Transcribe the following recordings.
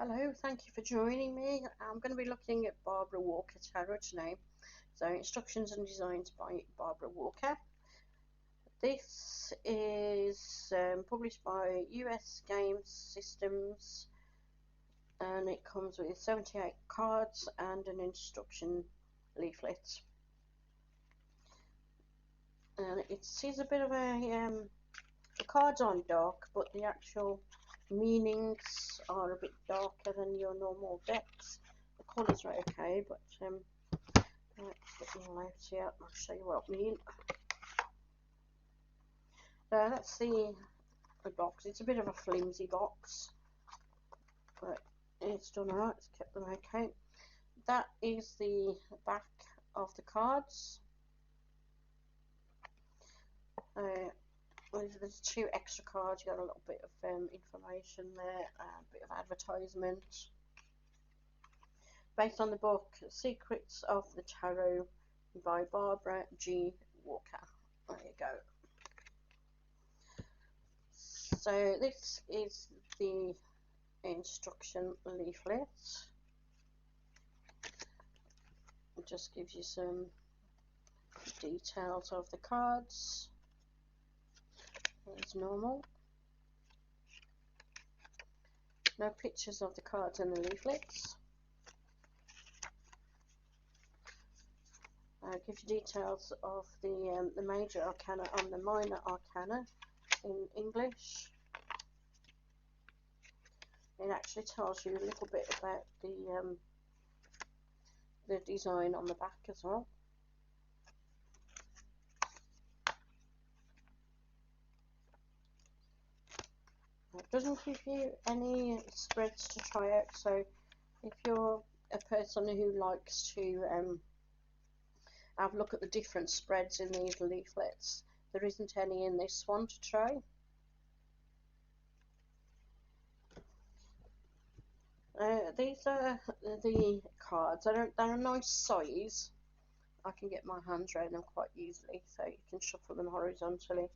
Hello, thank you for joining me. I'm going to be looking at Barbara Walker Tarot today. So, instructions and designs by Barbara Walker. This is published by US Games Systems, and it comes with 78 cards and an instruction leaflet. And it sees a bit of the cards aren't dark, but the actual meanings are a bit darker than your normal decks. The colours are okay, but let's get them all out here. I'll show you what I mean. So that's the box. It's a bit of a flimsy box, but it's done alright. It's kept them okay. That is the back of the cards. There's 2 extra cards. You got a little bit of information there, a bit of advertisement. Based on the book Secrets of the Tarot by Barbara G. Walker. There you go. So this is the instruction leaflet. It just gives you some details of the cards as normal. No pictures of the cards in the leaflets. Gives you details of the major arcana and the minor arcana in English. It actually tells you a little bit about the design on the back as well. It doesn't give you any spreads to try out, so if you're a person who likes to have a look at the different spreads in these leaflets, there isn't any in this one to try. These are the cards. They're a nice size. I can get my hands around them quite easily, so you can shuffle them horizontally.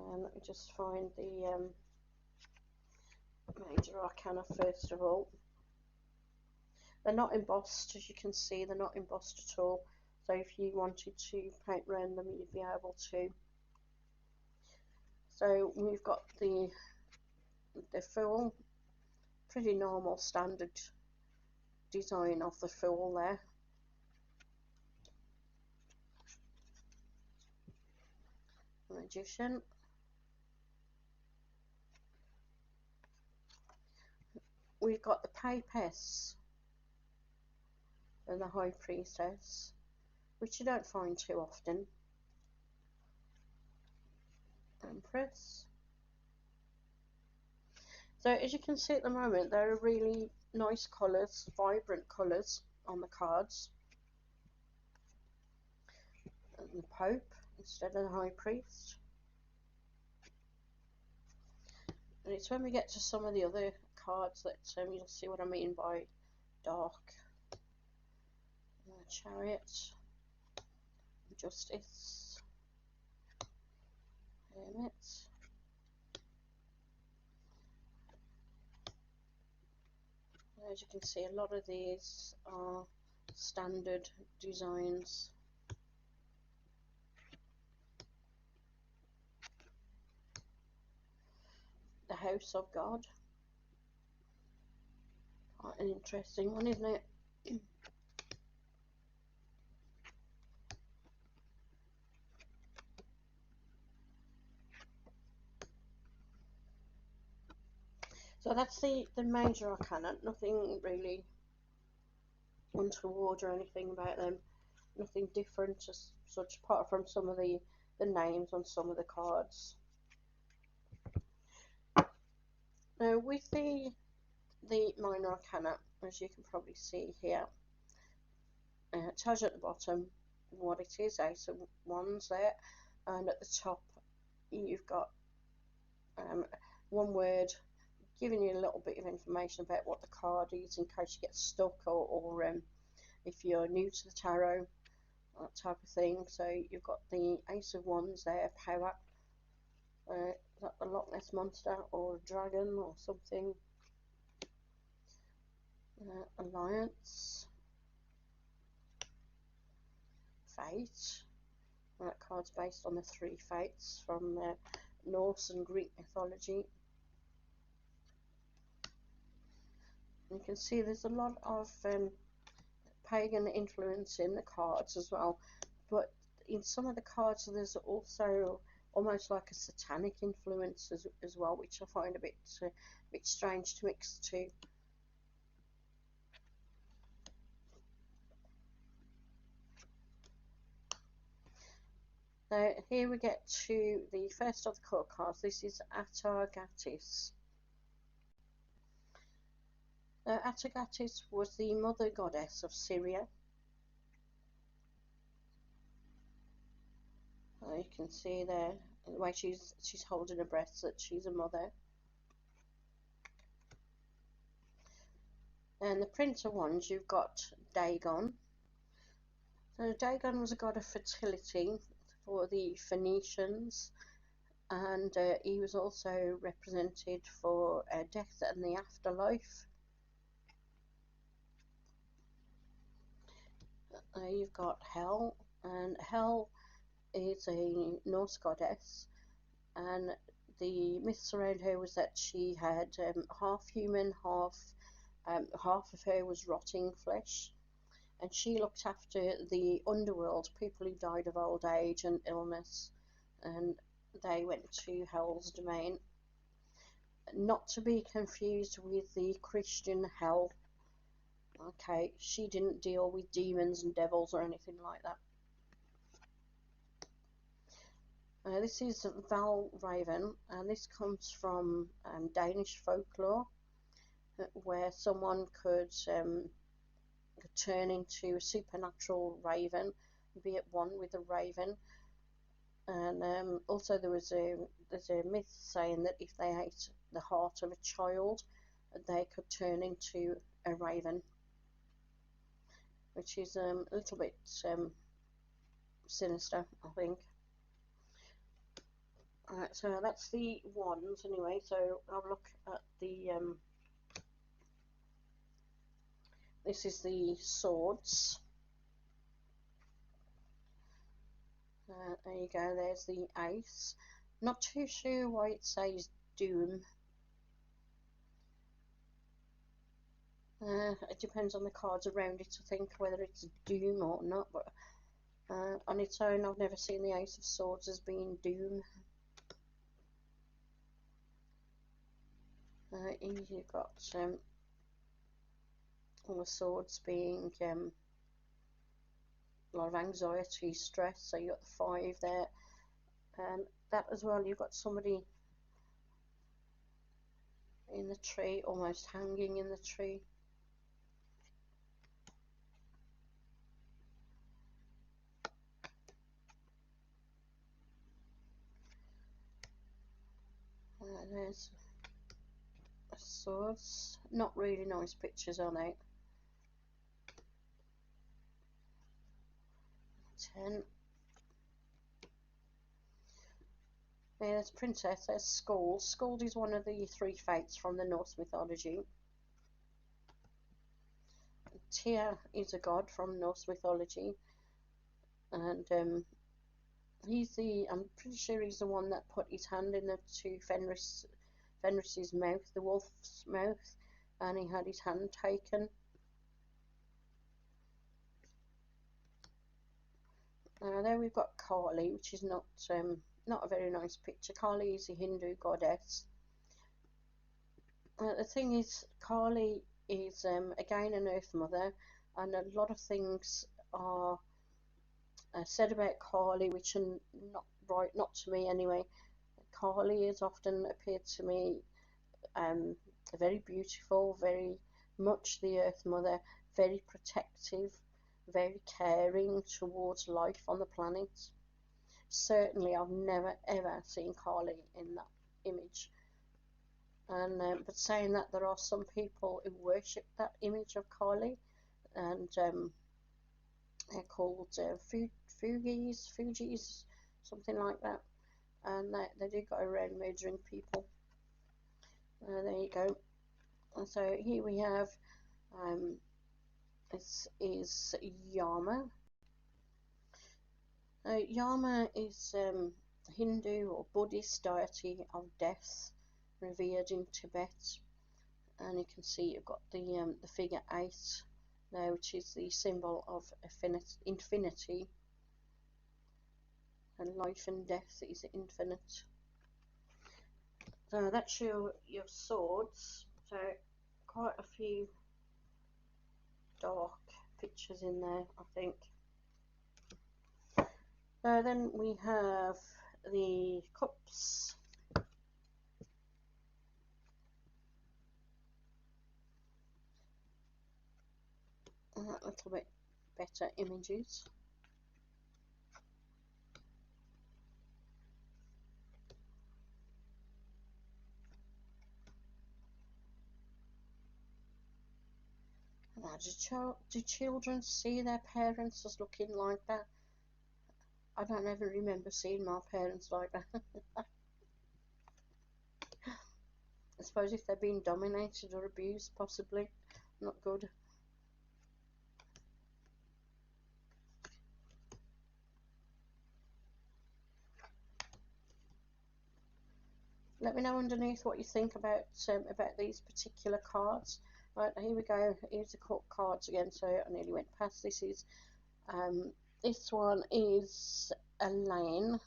Let me just find the major arcana first of all. They're not embossed, as you can see. They're not embossed at all, so if you wanted to paint around them, you'd be able to. So we've got the fool, pretty normal standard design of the fool there. Magician. We've got the Papess and the High Priestess, which you don't find too often. Empress. So as you can see at the moment, there are really nice colours, vibrant colours on the cards. And the Pope instead of the High Priest. And it's when we get to some of the other cards that you'll see what I mean by dark. Chariot, Justice, Hermit. As you can see, a lot of these are standard designs. The House of God. Quite an interesting one, isn't it? So that's the major arcana. Nothing really untoward or anything about them. Nothing different as such, apart from some of the names on some of the cards. Now with the minor arcana, as you can probably see here, it tells you at the bottom what it is, Ace of Wands there, and at the top you've got one word giving you a little bit of information about what the card is in case you get stuck, or if you're new to the tarot, that type of thing. So you've got the Ace of Wands there, power. Is that the Loch Ness Monster or a dragon or something? Alliance, Fate. That card's based on the 3 fates from Norse and Greek mythology. You can see there's a lot of pagan influence in the cards as well, but in some of the cards there's also almost like a satanic influence as well, which I find a bit strange to mix the two. Now here we get to the first of the chord cards. This is Atargatis. Atargatis was the mother goddess of Syria. You can see there the way she's holding her breast that she's a mother. And the Prince of Wands, you've got Dagon. So Dagon was a god of fertility for the Phoenicians, and he was also represented for death and the afterlife. You've got Hel, and Hel is a Norse goddess, and the myths around her was that she had half human, half of her was rotting flesh, and she looked after the underworld, people who died of old age and illness, and they went to Hel's domain. Not to be confused with the Christian Hell. Okay, she didn't deal with demons and devils or anything like that. This is Val Raven, and this comes from Danish folklore, where someone could turn into a supernatural raven, be at one with a raven. And also there's a myth saying that if they ate the heart of a child, they could turn into a raven, which is a little bit sinister, I think. Alright, so that's the wands anyway. So I'll look at the this is the swords. There you go, there's the ace. Not too sure why it says doom. It depends on the cards around it, I think, whether it's doom or not, but on its own I've never seen the ace of swords as being doom. Here you've got all the swords being a lot of anxiety, stress, so you've got the 5 there, and that as well, you've got somebody in the tree, almost hanging in the tree. There's swords, not really nice pictures, are they? 10. There's princess, there's Skald. Skald is one of the 3 fates from the Norse mythology. Tyr is a god from Norse mythology, and I'm pretty sure he's the one that put his hand into Fenris's mouth, the wolf's mouth, and he had his hand taken. There we've got Kali, which is not a very nice picture. Kali is a Hindu goddess. The thing is, Kali is again an Earth Mother, and a lot of things are said about Kali which are not right, not to me anyway. Kali has often appeared to me very beautiful, very much the Earth Mother, very protective, very caring towards life on the planet. Certainly I've never ever seen Kali in that image. And but saying that, there are some people who worship that image of Kali, and they're called Fugees, something like that, and they do go around murdering people. There you go. And so here we have This is Yama. Yama is Hindu or Buddhist deity of death, revered in Tibet, and you can see you've got the figure 8 there, which is the symbol of infinity, and life and death is infinite. So that's your swords. So quite a few dark pictures in there, I think. Then we have the cups. A little bit better images. Now, do children see their parents as looking like that? I don't ever remember seeing my parents like that. I suppose if they're being dominated or abused, possibly. Not good. Let me know underneath what you think about these particular cards. Right, here we go. Here's the Chord Cards again. So I nearly went past. This one is Elaine.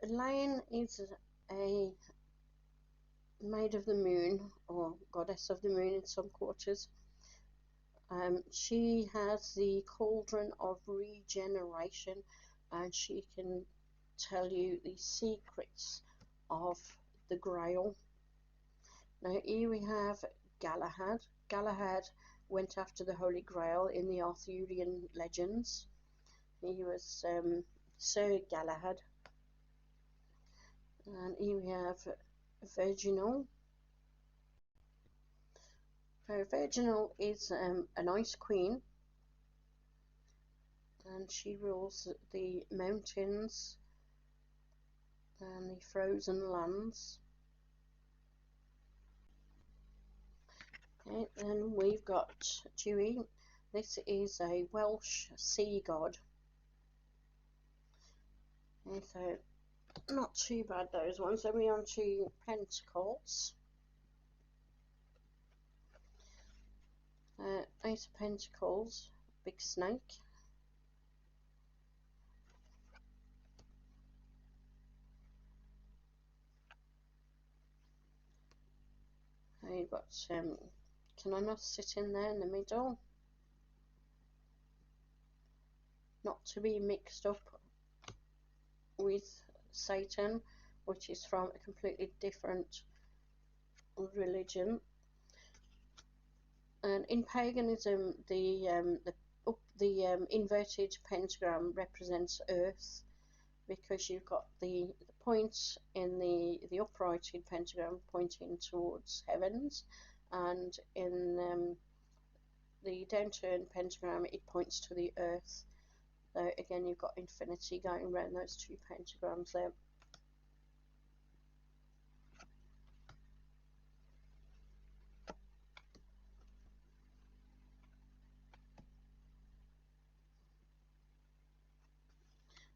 Elaine is a maid of the moon, or goddess of the moon in some quarters. She has the cauldron of regeneration, and she can tell you the secrets of the Grail. Now here we have Galahad. Galahad went after the Holy Grail in the Arthurian legends. He was Sir Galahad. And here we have Virginal. Virginal is an ice queen, and she rules the mountains and the frozen lands. Okay, then we've got Dewey. This is a Welsh sea god. Okay, so not too bad, those ones. Then we're on to Pentacles. Ace of Pentacles, big snake. You've got, can I not sit in there in the middle? Not to be mixed up with Satan, which is from a completely different religion. And in paganism, the inverted pentagram represents Earth, because you've got the point in the uprighted pentagram pointing towards heavens, and in the downturned pentagram it points to the earth. So again, you've got infinity going around those two pentagrams there.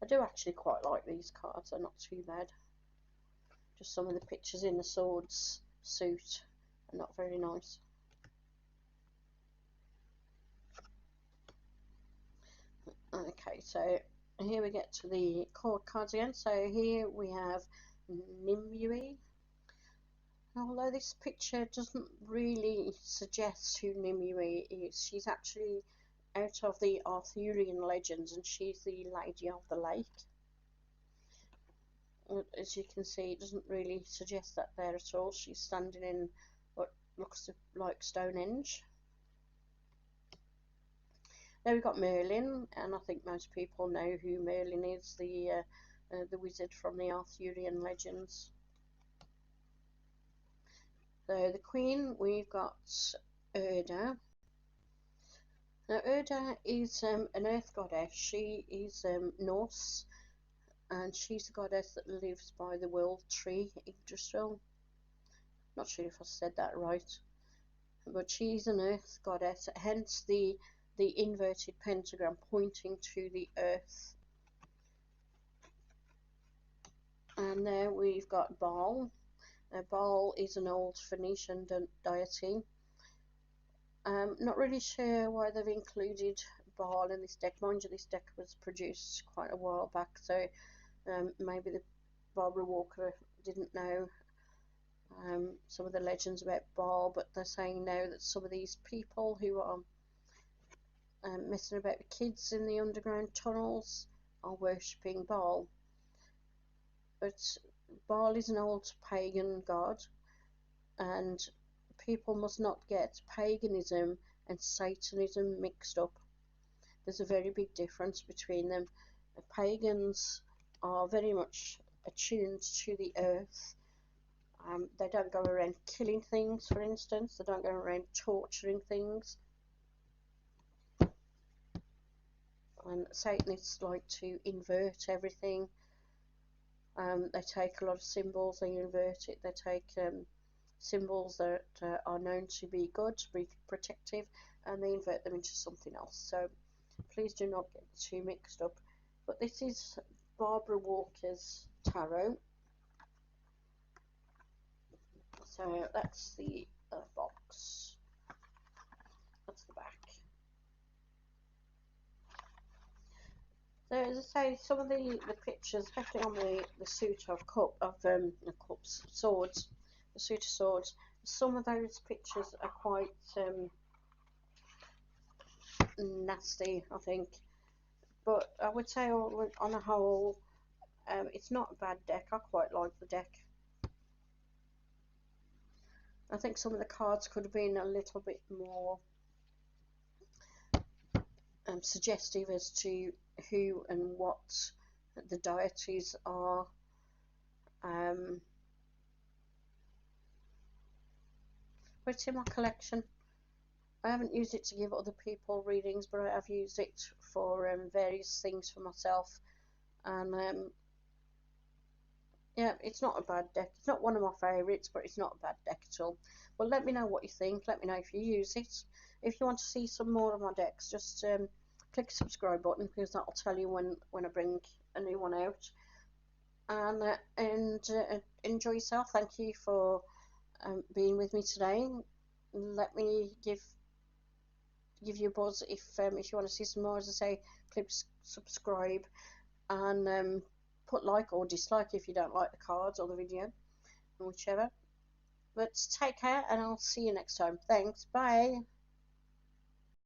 I do actually quite like these cards, they're not too bad. Just some of the pictures in the swords suit are not very nice. Okay, so here we get to the chord cards again. So here we have Nimue. Although this picture doesn't really suggest who Nimue is, she's actually out of the Arthurian legends, and she's the Lady of the Lake. As you can see, it doesn't really suggest that there at all. She's standing in what looks like Stonehenge. There we've got Merlin, and I think most people know who Merlin is, the wizard from the Arthurian legends. So the Queen, we've got Urda. Now Urda is an earth goddess. She is Norse, and she's the goddess that lives by the world tree, Yggdrasil. Not sure if I said that right, but she's an earth goddess, hence the inverted pentagram pointing to the earth. And there we've got Baal. Baal is an old Phoenician deity. Not really sure why they've included Baal in this deck. Mind you, this deck was produced quite a while back, so maybe the Barbara Walker didn't know some of the legends about Baal, but they're saying now that some of these people who are messing about with kids in the underground tunnels are worshipping Baal. But Baal is an old pagan god, and people must not get paganism and Satanism mixed up. There's a very big difference between them. Pagans are very much attuned to the earth. They don't go around killing things, for instance. They don't go around torturing things. And Satanists like to invert everything. They take a lot of symbols, they invert it. They take symbols that are known to be good, to be protective, and they invert them into something else. So please do not get too mixed up. But this is Barbara Walker's tarot. So that's the box. That's the back. So as I say, some of the pictures, especially on the suit of swords, the suit of swords, some of those pictures are quite nasty, I think. But I would say on a whole, it's not a bad deck. I quite like the deck. I think some of the cards could have been a little bit more suggestive as to who and what the deities are. But it's in my collection. I haven't used it to give other people readings, but I have used it for various things for myself. And yeah, it's not a bad deck. It's not one of my favourites, but it's not a bad deck at all. Well, let me know what you think. Let me know if you use it. If you want to see some more of my decks, just click the subscribe button, because that will tell you when I bring a new one out. And enjoy yourself. Thank you for being with me today. Let me give you a buzz if you want to see some more. As I say, click subscribe and put like or dislike if you don't like the cards or the video, whichever. But take care, and I'll see you next time. Thanks. Bye.